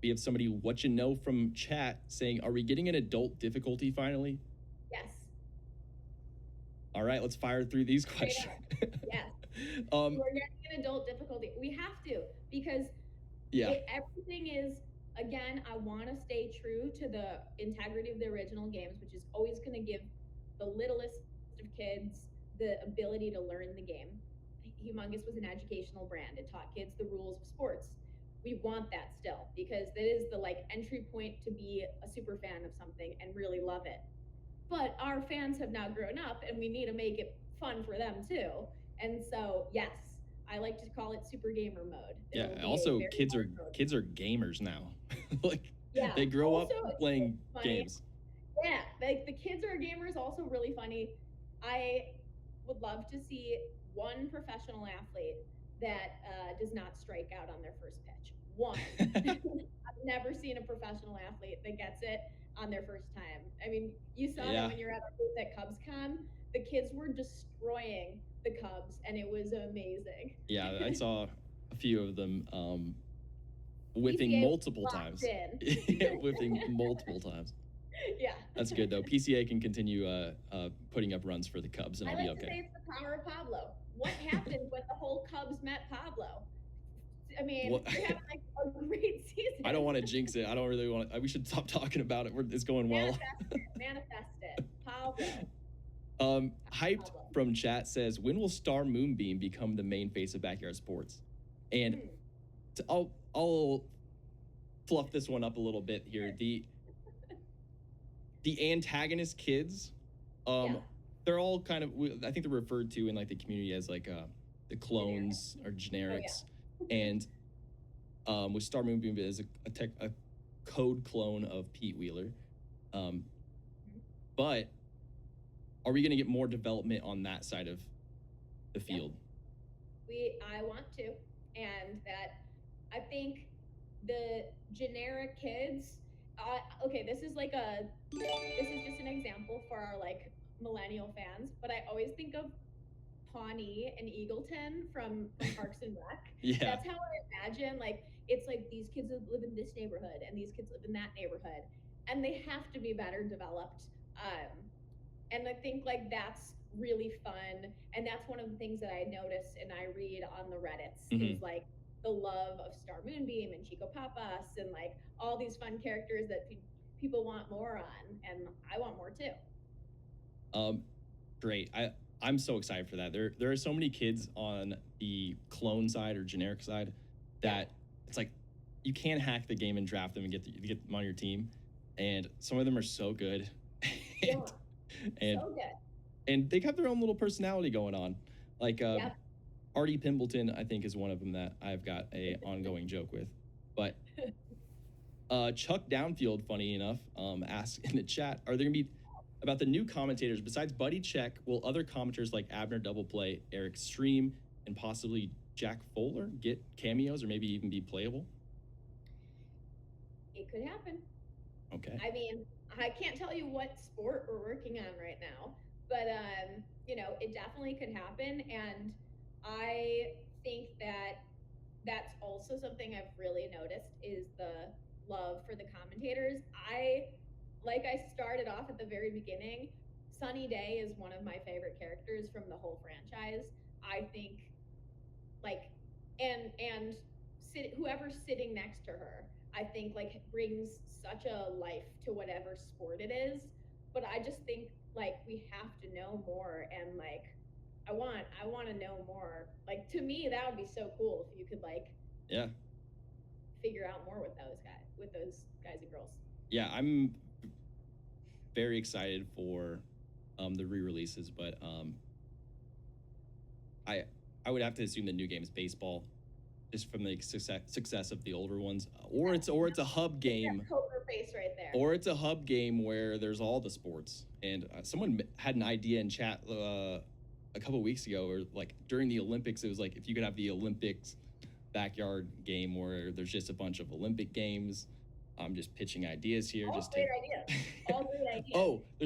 We have somebody what you know from chat saying, are we getting an adult difficulty finally? Yes. All right, let's fire through these questions. Yes. We're getting an adult difficulty. We have to, because everything is, again, I want to stay true to the integrity of the original games, which is always going to give the littlest of kids the ability to learn the game. Humongous was an educational brand. It taught kids the rules of sports. We want that still, because that is the like entry point to be a super fan of something and really love it. But our fans have now grown up, and we need to make it fun for them too. And so, yes, I like to call it super gamer mode. Yeah. Also, kids are gamers now. Like, they grow up playing games. Yeah, like the kids are gamers. Also, really funny. I would love to see one professional athlete that does not strike out on their first pitch. One. I've never seen a professional athlete that gets it on their first time. I mean, you saw that when you're at our booth at CubsCon. The kids were destroying the Cubs, and it was amazing. Yeah, I saw a few of them whipping multiple times. Whipping multiple times. Yeah. That's good, though. PCA can continue putting up runs for the Cubs, and I'll be okay. I like to say it's the power of Pablo. What happened when the whole Cubs met Pablo? I mean, they have like a great season. I don't want to jinx it. I don't really want to. We should stop talking about it. It's going well. Manifest it. Pablo. Hyped from chat says, when will Star Moonbeam become the main face of backyard sports? And I'll fluff this one up a little bit here. The antagonist kids, they're all kind of, I think they're referred to in like the community as like the clones or generics. And with Star Moonbeam is a code clone of Pete Wheeler. But are we going to get more development on that side of the field? I want to, and that I think the generic kids. Okay, this is just an example for our like millennial fans, but I always think of Pawnee and Eagleton from Parks and Rec. Yeah. That's how I imagine, like, it's like these kids live in this neighborhood and these kids live in that neighborhood, and they have to be better developed. And I think like that's really fun, and that's one of the things that I notice and I read on the Reddits is like the love of Star Moonbeam and Chico Papas and like all these fun characters that people want more on, and I want more too. Great. I'm so excited for that. There are so many kids on the clone side or generic side that it's like you can't hack the game and draft them and get them on your team, and some of them are so good. And so good. And they have their own little personality going on. Like Artie Pimbleton, I think, is one of them that I've got a ongoing joke with. But Chuck Downfield, funny enough, asked in the chat, are there going to be, about the new commentators, besides Buddy Check, will other commenters like Abner Doubleplay, Eric Stream, and possibly Jack Fowler get cameos or maybe even be playable? It could happen. Okay. I mean, I can't tell you what sport we're working on right now, but it definitely could happen, and I think that that's also something I've really noticed is the love for the commentators. I started off at the very beginning. Sunny Day is one of my favorite characters from the whole franchise. I think, whoever's sitting next to her, I think brings such a life to whatever sport it is. But I just think we have to know more, and I want to know more. To me, that would be so cool if you could figure out more with those guys and girls. Yeah, I'm very excited for the re-releases, but I would have to assume the new game is baseball, just from the success of the older ones, or it's a hub game. Poker face right there. Or it's a hub game where there's all the sports. And someone had an idea in chat a couple of weeks ago, or during the Olympics, it was if you could have the Olympics backyard game where there's just a bunch of Olympic games. I'm just pitching ideas here. All great ideas. All great ideas. Oh, there's